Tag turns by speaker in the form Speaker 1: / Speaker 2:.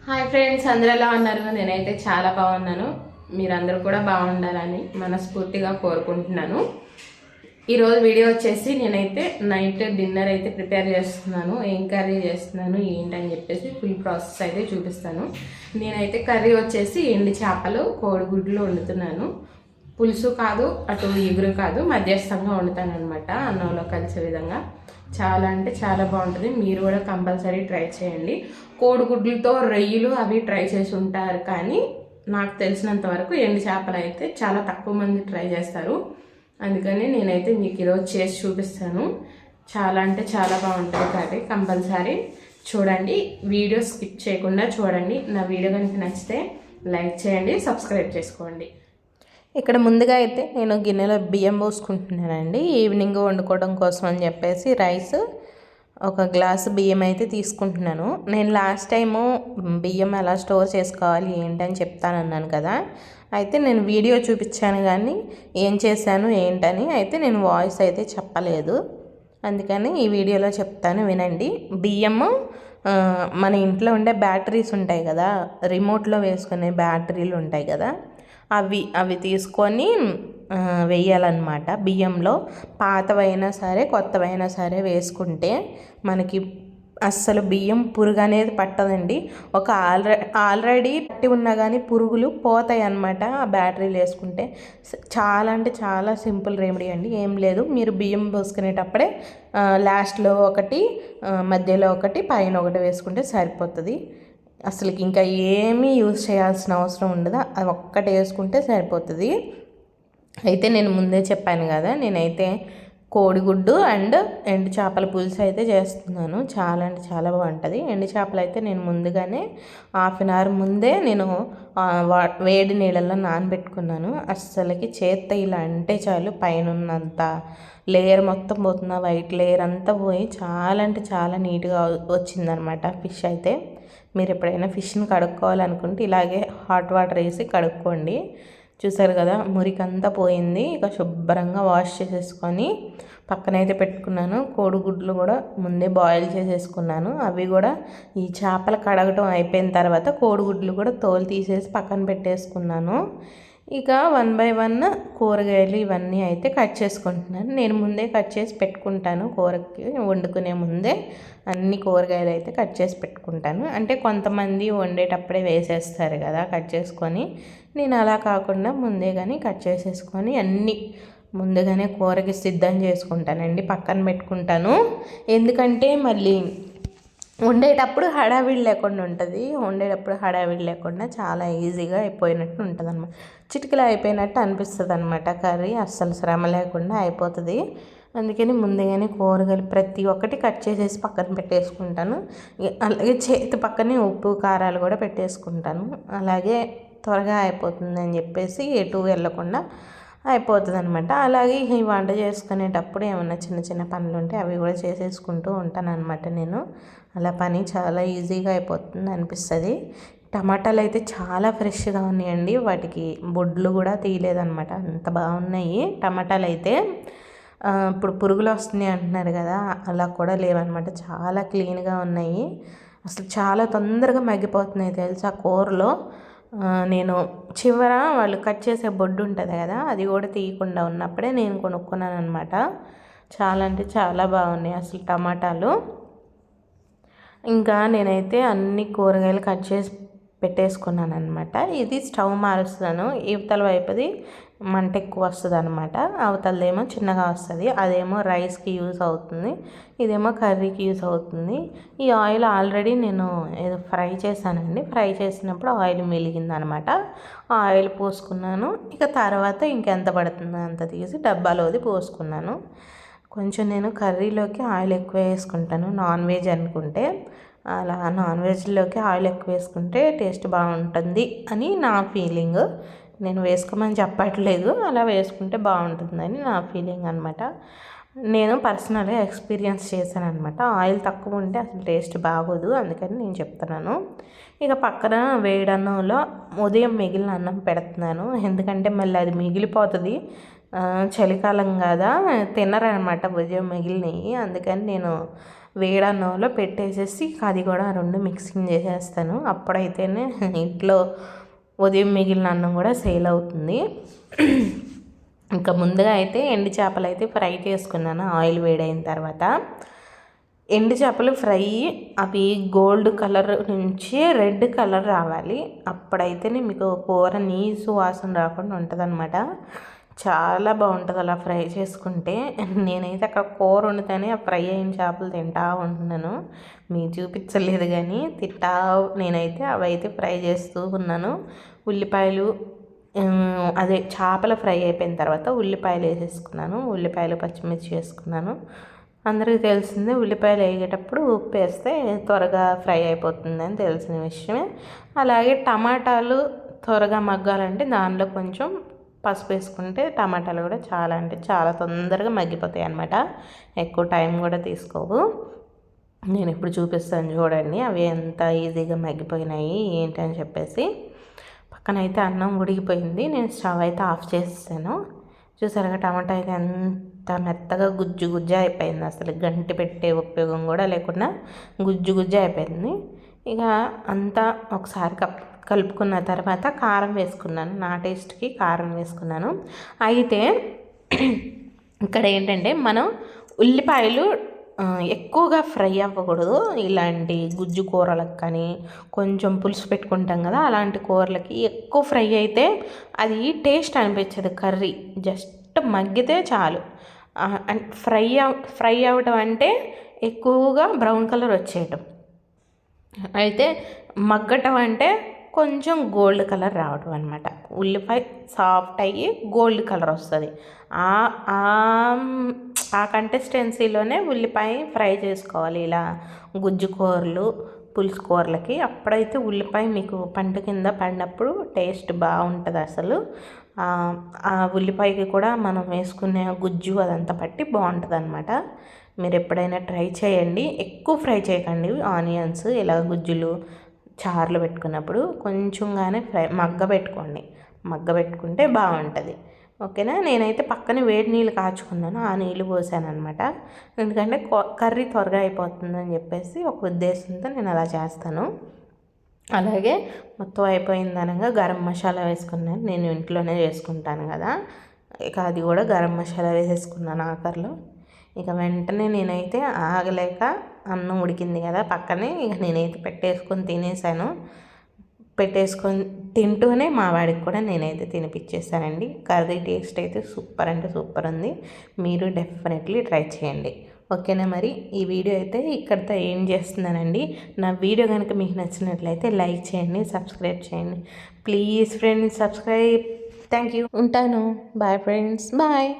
Speaker 1: Hi friends, అందరూ ఎలా ఉన్నారు? నేనైతే చాలా బాగున్నాను. మీరందరూ కూడా బాగుండాలని మనస్ఫూర్తిగా కోరుకుంటున్నాను. ఈరోజు వీడియో వచ్చేసి నేనైతే నైట్ డిన్నర్ అయితే ప్రిపేర్ చేస్తున్నాను. ఏం కర్రీ చేస్తున్నాను ఏంటని చెప్పేసి ఫుల్ ప్రాసెస్ అయితే చూపిస్తాను. నేనైతే కర్రీ వచ్చేసి ఎండి చేపలు కోడిగుడ్లు వండుతున్నాను. పులుసు కాదు, అటు ఎగురు కాదు, మధ్యస్థంగా వండుతాను అనమాట, అన్నంలో కలిసే విధంగా. చాలా అంటే చాలా బాగుంటుంది. మీరు కూడా కంపల్సరీ ట్రై చేయండి. కోడిగుడ్లతో రొయ్యలు అవి ట్రై చేసి ఉంటారు, కానీ నాకు తెలిసినంత వరకు ఎండు చేపలు అయితే చాలా తక్కువ మంది ట్రై చేస్తారు. అందుకని నేనైతే మీకు ఈరోజు చేసి చూపిస్తాను. చాలా అంటే చాలా బాగుంటుంది కర్రీ. కంపల్సరీ చూడండి, వీడియో స్కిప్ చేయకుండా చూడండి. నా వీడియో కనుక నచ్చితే లైక్ చేయండి, సబ్స్క్రైబ్ చేసుకోండి. ఇక్కడ ముందుగా అయితే నేను గిన్నెలో బియ్యం పోసుకుంటున్నానండి. ఈవినింగ్ వండుకోవడం కోసం అని చెప్పేసి రైస్ ఒక గ్లాసు బియ్యం అయితే తీసుకుంటున్నాను. నేను లాస్ట్ టైము బియ్యం ఎలా స్టోర్ చేసుకోవాలి ఏంటని చెప్తానన్నాను కదా, అయితే నేను వీడియో చూపించాను కానీ ఏం చేశాను ఏంటని అయితే నేను వాయిస్ అయితే చెప్పలేదు. అందుకని ఈ వీడియోలో చెప్తాను, వినండి. బియ్యము మన ఇంట్లో ఉండే బ్యాటరీస్ ఉంటాయి కదా, రిమోట్లో వేసుకునే బ్యాటరీలు ఉంటాయి కదా, అవి తీసుకొని వేయాలన్నమాట బియ్యంలో. పాతవైనా సరే కొత్తవైనా సరే వేసుకుంటే మనకి అస్సలు బియ్యం పురుగు అనేది పట్టదండి. ఒక ఆల్రెడీ పట్టి ఉన్నా కానీ పురుగులు పోతాయి అన్నమాట ఆ బ్యాటరీలు వేసుకుంటే. చాలా అంటే చాలా సింపుల్ రెమెడీ అండి. ఏం లేదు, మీరు బియ్యం పోసుకునేటప్పుడే లాస్ట్లో ఒకటి, మధ్యలో ఒకటి, పైన ఒకటి వేసుకుంటే సరిపోతుంది. అసలుకి ఇంకా ఏమీ యూజ్ చేయాల్సిన అవసరం ఉండదు, అది ఒక్కటి వేసుకుంటే సరిపోతుంది. అయితే నేను ముందే చెప్పాను కదా, నేనైతే కోడిగుడ్డు అండ్ ఎండు చేపల పులుసు అయితే చేస్తున్నాను. చాలా అంటే చాలా బాగుంటుంది. ఎండు చేపలు అయితే నేను ముందుగానే హాఫ్ అన్ అవర్ ముందే నేను వేడి నీళ్ళల్లో నానబెట్టుకున్నాను. అస్సలకి చేత్తో ఇలా అంటే చాలు పైన ఉన్నంత లేయర్ మొత్తం పోతుంది, వైట్ లేయర్ అంతా పోయి చాలా అంటే చాలా నీట్గా వచ్చిందనమాట ఫిష్ అయితే. మీరు ఎప్పుడైనా ఫిష్ని కడుక్కోవాలనుకుంటే ఇలాగే హాట్ వాటర్ వేసి కడుక్కోండి. చూసారు కదా, మురికంతా పోయింది. ఇక శుభ్రంగా వాష్ చేసేసుకొని పక్కనైతే పెట్టుకున్నాను. కోడిగుడ్లు కూడా ముందే బాయిల్ చేసేసుకున్నాను. అవి కూడా ఈ చేపలు కడగటం అయిపోయిన తర్వాత కోడిగుడ్లు కూడా తోలు తీసేసి పక్కన పెట్టేసుకున్నాను. ఇక 1 బై 1 కూరగాయలు ఇవన్నీ అయితే కట్ చేసుకుంటున్నాను. నేను ముందే కట్ చేసి పెట్టుకుంటాను, కూరకి వండుకునే ముందే అన్ని కూరగాయలు అయితే కట్ చేసి పెట్టుకుంటాను. అంటే కొంతమంది వండేటప్పుడే వేసేస్తారు కదా కట్ చేసుకొని, నేను అలా కాకుండా ముందే కానీ కట్ చేసేసుకొని అన్నీ ముందుగానే కూరకి సిద్ధం చేసుకుంటానండి, పక్కన పెట్టుకుంటాను. ఎందుకంటే మళ్ళీ వండేటప్పుడు హడావిడి లేకుండా ఉంటుంది. వండేటప్పుడు హడావిడి లేకుండా చాలా ఈజీగా అయిపోయినట్టు ఉంటుంది అనమాట. చిటికలో అయిపోయినట్టు అనిపిస్తుంది అనమాట కర్రీ. అస్సలు శ్రమ లేకుండా అయిపోతుంది. అందుకని ముందుగానే కూరగాయలు ప్రతి ఒక్కటి కట్ చేసేసి పక్కన పెట్టేసుకుంటాను. అలాగే చేతి పక్కనే ఉప్పు కారాలు కూడా పెట్టేసుకుంటాను. అలాగే త్వరగా అయిపోతుంది అని చెప్పేసి ఎటు వెళ్ళకుండా అయిపోతుంది అనమాట. అలాగే ఈ వంట చేసుకునేటప్పుడు ఏమన్నా చిన్న చిన్న పనులు ఉంటే అవి కూడా చేసేసుకుంటూ ఉంటాను అనమాట నేను. అలా పని చాలా ఈజీగా అయిపోతుంది అనిపిస్తుంది. టమాటాలు అయితే చాలా ఫ్రెష్గా ఉన్నాయండి, వాటికి బొడ్లు కూడా తీయలేదన్నమాట, అంత బాగున్నాయి టమాటాలు అయితే. ఇప్పుడు పురుగులు వస్తున్నాయి అంటున్నారు కదా, అలా కూడా లేవన్నమాట, చాలా క్లీన్గా ఉన్నాయి. అసలు చాలా తొందరగా మగ్గిపోతున్నాయి తెలుసా కూరలో. నేను చివర వాళ్ళు కట్ చేసే బొడ్డు ఉంటుంది కదా, అది కూడా తీయకుండా ఉన్నప్పుడే నేను కొనుక్కున్నాను అనమాట. చాలా అంటే చాలా బాగున్నాయి అసలు టమాటాలు. ఇంకా నేనైతే అన్ని కూరగాయలు కట్ చేసి పెట్టేసుకున్నాను అనమాట. ఇది స్టవ్ మారుస్తాను, ఇవతల వైపుది మంట ఎక్కువ వస్తుంది అనమాట, అవతలదేమో చిన్నగా వస్తుంది. అదేమో రైస్కి యూస్ అవుతుంది, ఇదేమో కర్రీకి యూస్ అవుతుంది. ఈ ఆయిల్ ఆల్రెడీ నేను ఏదో ఫ్రై చేశానండి, ఫ్రై చేసినప్పుడు ఆయిల్ మెలిగిందనమాట. ఆయిల్ పోసుకున్నాను. ఇక తర్వాత ఇంకెంత పడుతుందో అంత తీసి డబ్బాలోది పోసుకున్నాను. కొంచెం నేను కర్రీలోకి ఆయిల్ ఎక్కువ వేసుకుంటాను, నాన్ వెజ్ అనుకుంటే. అలా నాన్ వెజ్లోకి ఆయిల్ ఎక్కువ వేసుకుంటే టేస్ట్ బాగుంటుంది అని నా ఫీలింగ్. నేను వేసుకోమని చెప్పట్లేదు, అలా వేసుకుంటే బాగుంటుందని నా ఫీలింగ్ అనమాట. నేను పర్సనల్గా ఎక్స్పీరియన్స్ చేశాను అనమాట. ఆయిల్ తక్కువ ఉంటే అసలు టేస్ట్ బాగోదు, అందుకని నేను చెప్తున్నాను. ఇక పక్కన వేడన్నంలో ఉదయం మిగిలిన అన్నం పెడుతున్నాను, ఎందుకంటే మళ్ళీ అది మిగిలిపోతుంది. చలికాలం కదా, తినరనమాట ఉదయం మిగిలినవి. అందుకని నేను వేడన్నంలో పెట్టేసేసి అది కూడా రెండు మిక్సింగ్ చేసేస్తాను. అప్పుడైతేనే ఇంట్లో ఉదయం మిగిలిన అన్నం కూడా సేల్ అవుతుంది. ఇంకా ముందుగా అయితే ఎండు చేపలు అయితే ఫ్రై చేసుకున్నాను ఆయిల్ వేడైన తర్వాత. ఎండు చేపలు ఫ్రై అవి గోల్డ్ కలర్ నుంచి రెడ్ కలర్ రావాలి. అప్పుడైతేనే మీకు కూర నీసు వాసన రాకుండా ఉంటుందన్నమాట. చాలా బాగుంటుంది అలా ఫ్రై చేసుకుంటే. నేనైతే అక్కడ కూర వండుతానే ఆ ఫ్రై అయిన చేపలు తింటా ఉంటున్నాను. మీకు చూపించలేదు కానీ నేనైతే అవి అయితే ఫ్రై చేస్తూ ఉన్నాను. ఉల్లిపాయలు అదే చేపల ఫ్రై అయిపోయిన తర్వాత ఉల్లిపాయలు వేసేసుకున్నాను. ఉల్లిపాయలు పచ్చిమిర్చి వేసుకున్నాను. అందరికీ తెలిసిందే ఉల్లిపాయలు వేగేటప్పుడు ఉప్పు వేస్తే త్వరగా ఫ్రై అయిపోతుందని తెలిసిన విషయమే. అలాగే టమాటాలు త్వరగా మగ్గాలంటే దానిలో కొంచెం పసుపు వేసుకుంటే టమాటాలు కూడా చాలా అంటే చాలా తొందరగా మగ్గిపోతాయి అన్నమాట. ఎక్కువ టైం కూడా తీసుకోవు. నేను ఇప్పుడు చూపిస్తాను చూడండి అవి ఎంత ఈజీగా మగ్గిపోయినాయి ఏంటి అని చెప్పేసి. పక్కన అయితే అన్నం ఉడికిపోయింది. నేను స్టవ్ అయితే ఆఫ్ చేసేసాను. చూసారుగా టమాటా అయితే ఎంత మెత్తగా గుజ్జు గుజ్జు అయిపోయింది. అసలు గంటి పెట్టే ఉపయోగం కూడా లేకుండా గుజ్జు గుజ్జు అయిపోయింది. ఇక అంతా ఒకసారి కలుపుకున్న తర్వాత కారం వేసుకున్నాను. నా టేస్ట్కి కారం వేసుకున్నాను. అయితే ఇక్కడ ఏంటంటే మనం ఉల్లిపాయలు ఎక్కువగా ఫ్రై అవ్వకూడదు. ఇలాంటి గుజ్జు కూరలకు కానీ కొంచెం పులుసు పెట్టుకుంటాం కదా అలాంటి కూరలకి ఎక్కువ ఫ్రై అయితే అది టేస్ట్ అనిపించదు కర్రీ. జస్ట్ మగ్గితే చాలు. ఫ్రై అవ్వటం అంటే ఎక్కువగా బ్రౌన్ కలర్ వచ్చేయటం. అయితే మగ్గటం అంటే కొంచెం గోల్డ్ కలర్ రావడం అనమాట. ఉల్లిపాయ సాఫ్ట్ అయ్యి గోల్డ్ కలర్ వస్తుంది. ఆ కంటెస్టెన్సీలోనే ఉల్లిపాయ ఫ్రై చేసుకోవాలి ఇలా గుజ్జు కూరలు పులుసు కూరలకి. అప్పుడైతే ఉల్లిపాయ మీకు పంట కింద పడినప్పుడు టేస్ట్ బాగుంటుంది అసలు. ఆ ఉల్లిపాయకి కూడా మనం వేసుకునే గుజ్జు అదంతా పట్టి బాగుంటుంది అనమాట. మీరు ఎప్పుడైనా ట్రై చేయండి. ఎక్కువ ఫ్రై చేయకండి ఆనియన్స్. ఇలా గుజ్జులు చారులు పెట్టుకున్నప్పుడు కొంచెంగానే మగ్గ పెట్టుకుంటే బాగుంటుంది. ఓకేనా. నేనైతే పక్కన వేడి నీళ్ళు కాచుకున్నాను. ఆ నీళ్ళు పోసాను అనమాట. ఎందుకంటే కర్రీ త్వరగా అయిపోతుందని చెప్పేసి ఒక ఉద్దేశంతో నేను అలా చేస్తాను. అలాగే మొత్తం అయిపోయిందనగా గరం మసాలా వేసుకున్నాను. నేను ఇంట్లోనే చేసుకుంటాను కదా. ఇక అది కూడా గరం మసాలా వేసేసుకున్నాను ఆఖరిలో. ఇక వెంటనే నేనైతే ఆగలేక అన్నం ఉడికింది కదా పక్కనే, ఇక నేనైతే పెట్టేసుకొని తింటూనే మా వాడికి కూడా నేనైతే తినిపించేసానండి. కర్రీ టేస్ట్ అయితే సూపర్ అంటే సూపర్ ఉంది. మీరు డెఫినెట్లీ ట్రై చేయండి. ఓకేనా. మరి ఈ వీడియో అయితే ఇక్కడితో ఏం చేస్తున్నానండి. నా వీడియో కనుక మీకు నచ్చినట్లయితే లైక్ చేయండి, సబ్స్క్రైబ్ చేయండి. Please friends subscribe. Thank you. ఉంటాను. Bye friends. బాయ్.